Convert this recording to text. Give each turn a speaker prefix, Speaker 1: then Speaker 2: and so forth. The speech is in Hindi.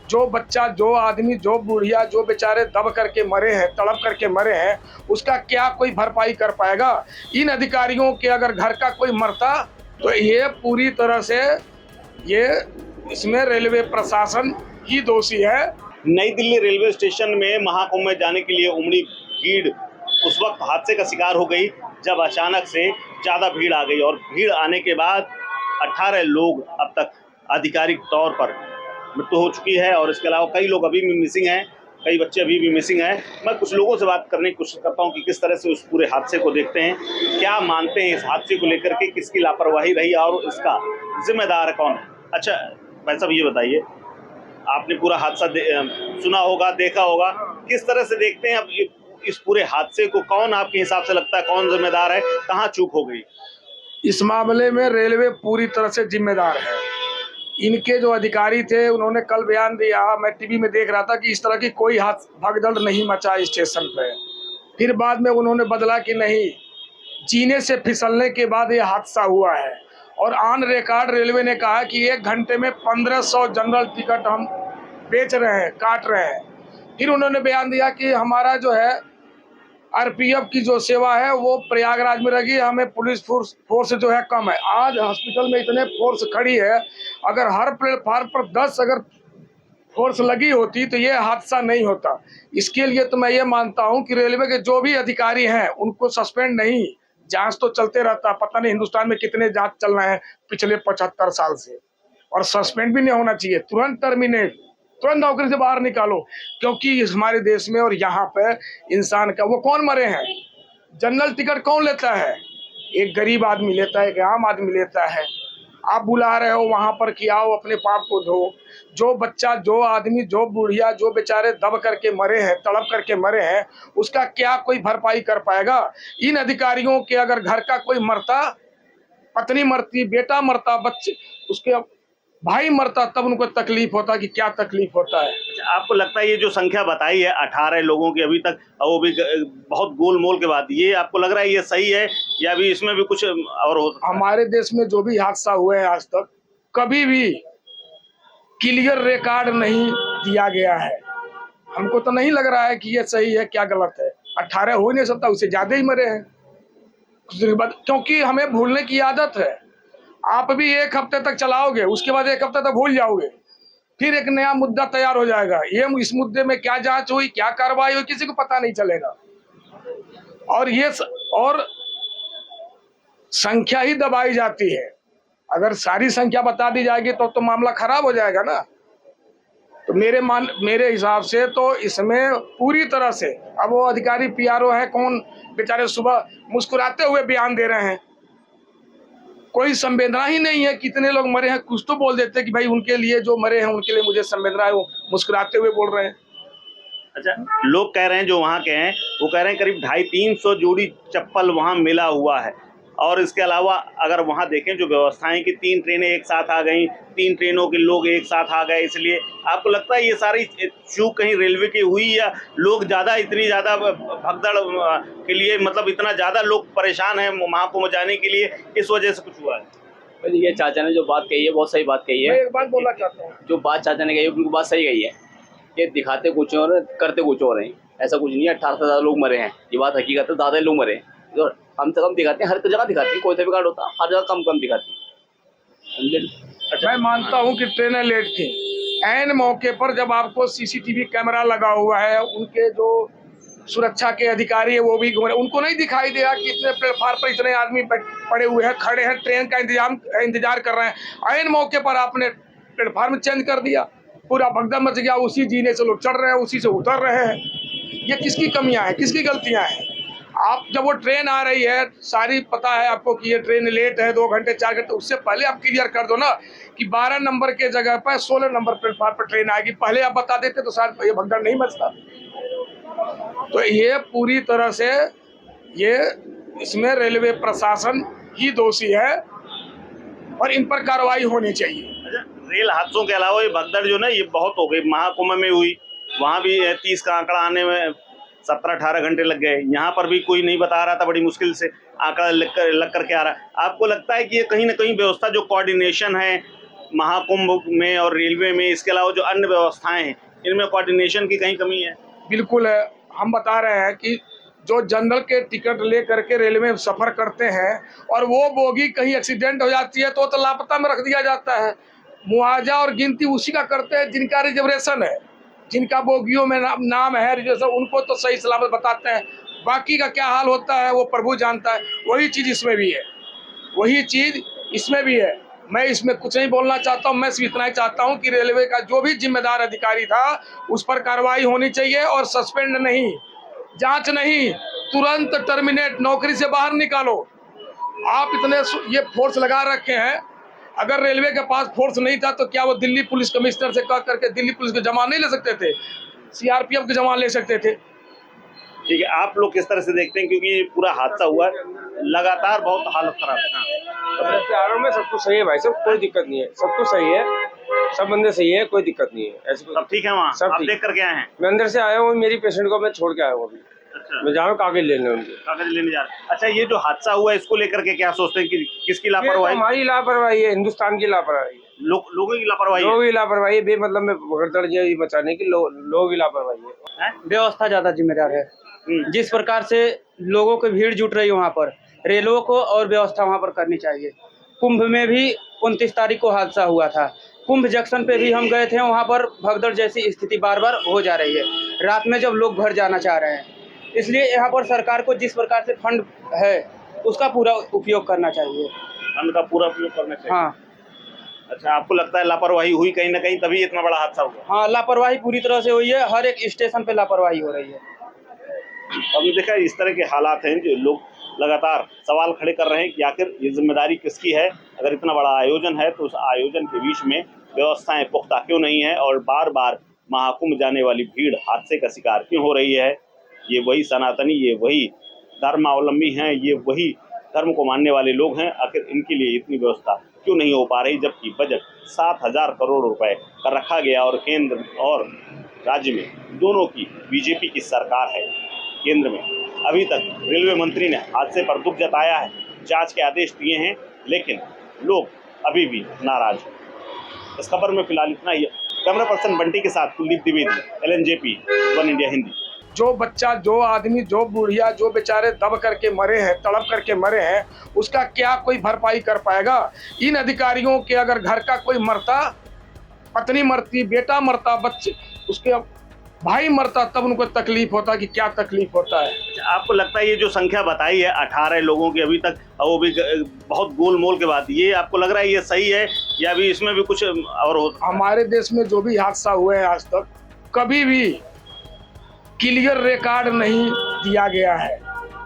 Speaker 1: जो बच्चा, जो आदमी, जो बुढ़िया, जो बेचारे दब करके मरे हैं, तड़प करके मरे हैं, उसका क्या कोई भरपाई कर पाएगा? इन अधिकारियों के अगर घर का कोई मरता तो ये पूरी तरह से ये इसमें रेलवे प्रशासन ही दोषी है।
Speaker 2: नई दिल्ली रेलवे स्टेशन में महाकुंभ में जाने के लिए उमड़ी भीड़ उस वक्त हादसे का शिकार हो गई जब अचानक से ज़्यादा भीड़ आ गई और भीड़ आने के बाद 18 लोग अब तक आधिकारिक तौर पर मृत्यु हो चुकी है और इसके अलावा कई लोग अभी भी मिसिंग हैं, कई बच्चे अभी भी मिसिंग हैं। मैं कुछ लोगों से बात करने की कोशिश करता हूं कि किस तरह से उस पूरे हादसे को देखते हैं, क्या मानते हैं इस हादसे को लेकर के, किसकी लापरवाही रही और इसका जिम्मेदार कौन है। अच्छा भाई साहब, ये बताइए, आपने पूरा हादसा सुना होगा, देखा होगा, किस तरह से देखते हैं अब इस पूरे हादसे को? कौन आपके हिसाब से लगता है कौन जिम्मेदार है, कहाँ चूक हो गई?
Speaker 1: इस मामले में रेलवे पूरी तरह से जिम्मेदार है। इनके जो अधिकारी थे उन्होंने कल बयान दिया, मैं टीवी में देख रहा था कि इस तरह की कोई भगदड़ नहीं मचा स्टेशन पे। फिर बाद में उन्होंने बदला कि नहीं, जीने से फिसलने के बाद ये हादसा हुआ है। और ऑन रिकॉर्ड रेलवे ने कहा कि 1 घंटे में 1500 जनरल टिकट हम बेच रहे हैं, काट रहे हैं। फिर उन्होंने बयान दिया कि हमारा जो है आरपीएफ की जो सेवा है वो प्रयागराज में रहेगी, हमें पुलिस फोर्स जो है कम है। आज हॉस्पिटल में इतने फोर्स खड़ी है, अगर हर प्लेटफार्म पर 10 अगर फोर्स लगी होती तो ये हादसा नहीं होता। इसके लिए तो मैं ये मानता हूं कि रेलवे के जो भी अधिकारी हैं उनको सस्पेंड नहीं, जांच तो चलते रहता। पता नहीं हिंदुस्तान में कितने जांच चल रहे हैं पिछले 75 साल से, और सस्पेंड भी नहीं होना चाहिए, तुरंत टर्मिनेट, तुरंत नौकरी से बाहर निकालो। क्योंकि हमारे देश में और यहाँ पे इंसान का वो कौन मरे हैं, जनरल टिकट कौन लेता है? एक गरीब आदमी लेता है, एक आम आदमी लेता है। आप बुला रहे हो वहां पर कि आओ अपने पाप को धो। जो बच्चा, जो आदमी, जो बुढ़िया, जो बेचारे दब करके मरे हैं, तड़प करके मरे हैं, उसका क्या कोई भरपाई कर पाएगा? इन अधिकारियों के अगर घर का कोई मरता, पत्नी मरती, बेटा मरता, बच्चे, उसके भाई मरता, तब उनको तकलीफ होता कि क्या तकलीफ होता है।
Speaker 2: आपको लगता है ये जो संख्या बताई है 18 लोगों की अभी तक, वो भी बहुत गोलमोल के बाद, ये आपको लग रहा है ये सही है या अभी इसमें भी कुछ और हो सकता है?
Speaker 1: हमारे देश में जो भी हादसा हुए हैं आज तक, कभी भी क्लियर रिकॉर्ड नहीं दिया गया है। हमको तो नहीं लग रहा है कि ये सही है क्या गलत है। 18 हो नहीं सकता, उससे ज्यादा ही मरे हैं कुछ दिन बाद, क्योंकि हमें भूलने की आदत है। आप भी 1 हफ्ते तक चलाओगे, उसके बाद 1 हफ्ते तक भूल जाओगे, फिर एक नया मुद्दा तैयार हो जाएगा। ये इस मुद्दे में क्या जांच हुई, क्या कार्रवाई हुई, किसी को पता नहीं चलेगा। और संख्या ही दबाई जाती है। अगर सारी संख्या बता दी जाएगी तो मामला खराब हो जाएगा ना। तो मेरे हिसाब से तो इसमें पूरी तरह से, अब वो अधिकारी पीआरओ है कौन, बेचारे सुबह मुस्कुराते हुए बयान दे रहे हैं, कोई संवेदना ही नहीं है। कितने लोग मरे हैं, कुछ तो बोल देते कि भाई उनके लिए जो मरे हैं उनके लिए मुझे संवेदना है, वो मुस्कुराते हुए बोल रहे हैं।
Speaker 2: अच्छा, लोग कह रहे हैं जो वहाँ के हैं वो कह रहे हैं करीब 250-300 जोड़ी चप्पल वहाँ मिला हुआ है। और इसके अलावा अगर वहाँ देखें जो व्यवस्थाएं कि 3 ट्रेनें एक साथ आ गई, 3 ट्रेनों के लोग एक साथ आ गए, इसलिए आपको लगता है ये सारी चूक कहीं रेलवे की हुई या लोग इतनी ज़्यादा भगदड़ के लिए, मतलब इतना ज़्यादा लोग परेशान हैं महाकुंभ जाने के लिए, इस वजह से कुछ हुआ है?
Speaker 3: ये चाचा ने जो बात कही है बहुत सही बात कही है।
Speaker 1: मैं एक बात बोलना चाहता हूँ, जो
Speaker 3: बात चाचा ने कही है बिल्कुल बात सही कही है। ये दिखाते कुछ और करते कुछ और हैं, ऐसा कुछ नहीं है। 18 से ज़्यादा लोग मरे हैं, ये बात हकीकत है, ज़्यादा लोग मरे हैं। तो कम से कम दिखाते हैं, हर जगह दिखाते हैं, कोई सा भी कार्ड होता हर जगह कम दिखाते हैं।
Speaker 1: मैं मानता हूं कि ट्रेनें लेट थी, ऐन मौके पर जब आपको सीसीटीवी कैमरा लगा हुआ है, उनके जो सुरक्षा के अधिकारी है वो भी घूम रहे, उनको नहीं दिखाई दे रहा कि इतने प्लेटफार्म पर इतने आदमी पड़े हुए हैं, खड़े हैं, ट्रेन का इंतजार कर रहे हैं। ऐन मौके पर आपने प्लेटफार्म चेंज कर दिया, पूरा भगदड़ मच गया, उसी जीने से लोग चढ़ रहे हैं, उसी से उतर रहे हैं। ये किसकी कमियां हैं, किसकी गलतियां हैं? आप जब वो ट्रेन आ रही है, सारी पता है आपको कि ये ट्रेन लेट है 2 घंटे 4 घंटे, उससे पहले आप क्लियर कर दो ना कि 12 नंबर के जगह पर 16 नंबर प्लेटफार्म पर ट्रेन आएगी। पहले आप बता देते तो शायद ये भगदड़ नहीं मचता। तो ये पूरी तरह से इसमें रेलवे प्रशासन ही दोषी है और इन पर कार्रवाई होनी चाहिए।
Speaker 2: रेल हादसों के अलावा ये भगदड़ जो ना ये बहुत हो गई, महाकुंभ में हुई, वहाँ भी 30 का आंकड़ा आने में 17-18 घंटे लग गए। यहाँ पर भी कोई नहीं बता रहा था, बड़ी मुश्किल से आंकड़ा लग करके आ रहा है। आपको लगता है कि ये कहीं ना कहीं व्यवस्था जो कोऑर्डिनेशन है महाकुंभ में और रेलवे में, इसके अलावा जो अन्य व्यवस्थाएं हैं, इनमें कोऑर्डिनेशन की कहीं कमी है?
Speaker 1: बिल्कुल है। हम बता रहे हैं कि जो जनरल के टिकट ले करके रेलवे में सफ़र करते हैं और वो बोगी कहीं एक्सीडेंट हो जाती है तो लापता में रख दिया जाता है। मुआवजा और गिनती उसी का करते हैं जिनका रिजर्वेशन है, जिनका बोगियों में नाम है रिजर्वेशन, उनको तो सही सलामत बताते हैं। बाकी का क्या हाल होता है वो प्रभु जानता है। वही चीज़ इसमें भी है, वही चीज़ इसमें भी है। मैं इसमें कुछ नहीं बोलना चाहता हूँ, मैं सिर्फ इतना ही चाहता हूँ कि रेलवे का जो भी जिम्मेदार अधिकारी था उस पर कार्रवाई होनी चाहिए और सस्पेंड नहीं, जांच नहीं, तुरंत टर्मिनेट, नौकरी से बाहर निकालो। आप इतने ये फोर्स लगा रखे हैं, अगर रेलवे के पास फोर्स नहीं था तो क्या वो दिल्ली पुलिस कमिश्नर से कह करके दिल्ली पुलिस को जमा नहीं ले सकते थे? सीआरपीएफ की जमा ले सकते थे।
Speaker 2: ठीक है, आप लोग किस तरह से देखते हैं, क्योंकि पूरा हादसा हुआ लगातार बहुत हालत खराब है?
Speaker 4: त्योहारों में सब कुछ सही है भाई, सब कोई दिक्कत नहीं है, सब कुछ सही है, सब बंदे सही है, कोई दिक्कत नहीं है। ऐसे
Speaker 2: सब ठीक है वहाँ?
Speaker 4: सब
Speaker 2: आप
Speaker 4: ठीक।
Speaker 2: देख करके आए हैं?
Speaker 4: मैं अंदर से आया हूँ, मेरी पेशेंट को मैं छोड़ के आया हूँ अभी।
Speaker 2: अच्छा,
Speaker 4: मैं जा रहा हूँ कागज लेने उनके।
Speaker 2: कागज लेने जा रहे हैं। अच्छा, ये जो हादसा हुआ है इसको लेकर के क्या सोचते हैं कि किसकी
Speaker 4: ये तो
Speaker 2: लापरवाही?
Speaker 4: हमारी लापरवाही है, हिंदुस्तान की लापरवाही है,
Speaker 2: लोगों की लापरवाही है?
Speaker 4: लोगों की लापरवाही है, बेमतलब में भगदड़ ये बचाने की लोगों की लापरवाही है।
Speaker 5: व्यवस्था ज्यादा जिम्मेदार है। जिस प्रकार से लोगों की भीड़ जुट रही है वहाँ पर, रेलवे को और व्यवस्था वहाँ पर करनी चाहिए। कुंभ में भी 29 तारीख को हादसा हुआ था, कुंभ जंक्शन पे भी हम गए थे, वहाँ पर भगदड़ जैसी स्थिति बार बार हो जा रही है रात में जब लोग घर जाना चाह रहे हैं। इसलिए यहाँ पर सरकार को जिस प्रकार से फंड है उसका पूरा उपयोग करना चाहिए।
Speaker 2: फंड का पूरा उपयोग करना चाहिए।
Speaker 5: हाँ
Speaker 2: अच्छा, आपको लगता है लापरवाही हुई कहीं ना कहीं तभी इतना बड़ा हादसा हुआ?
Speaker 5: हाँ, लापरवाही पूरी तरह से हुई है, हर एक स्टेशन पे लापरवाही हो रही है।
Speaker 2: हमने देखा इस तरह के हालात हैं जो लोग लगातार सवाल खड़े कर रहे हैं कि आखिर ये जिम्मेदारी किसकी है। अगर इतना बड़ा आयोजन है तो उस आयोजन के बीच में व्यवस्थाएं पुख्ता क्यों नहीं है और बार बार महाकुंभ जाने वाली भीड़ हादसे का शिकार क्यों हो रही है? ये वही सनातनी, ये वही धर्मावलंबी हैं, ये वही धर्म को मानने वाले लोग हैं। आखिर इनके लिए इतनी व्यवस्था क्यों नहीं हो पा रही, जबकि बजट 7,000 करोड़ रुपए का रखा गया और केंद्र और राज्य में दोनों की बीजेपी की सरकार है। केंद्र में अभी तक रेलवे मंत्री ने हादसे पर दुख जताया है, जांच के आदेश दिए हैं, लेकिन लोग अभी भी नाराज हैं। इस खबर में फिलहाल इतना ही। कैमरा पर्सन बंटी के साथ Kuldeep Dwivedi, LNJP, one India Hindi.
Speaker 1: जो बच्चा, जो आदमी, जो बुढ़िया, जो बेचारे दब करके मरे हैं, तड़प करके मरे हैं, उसका क्या कोई भरपाई कर पाएगा? इन अधिकारियों के अगर घर का कोई मरता, पत्नी मरती, बेटा मरता, बच्चे, उसके भाई मरता, तब उनको तकलीफ होता कि क्या तकलीफ होता है।
Speaker 2: आपको लगता है ये जो संख्या बताई है 18 लोगों की अभी तक, वो भी बहुत गोल मोल के बाद, ये आपको लग रहा है ये सही है या अभी इसमें भी कुछ और हो?
Speaker 1: हमारे देश में जो भी हादसा हुए हैं आज तक, कभी भी क्लियर रिकॉर्ड नहीं दिया गया है।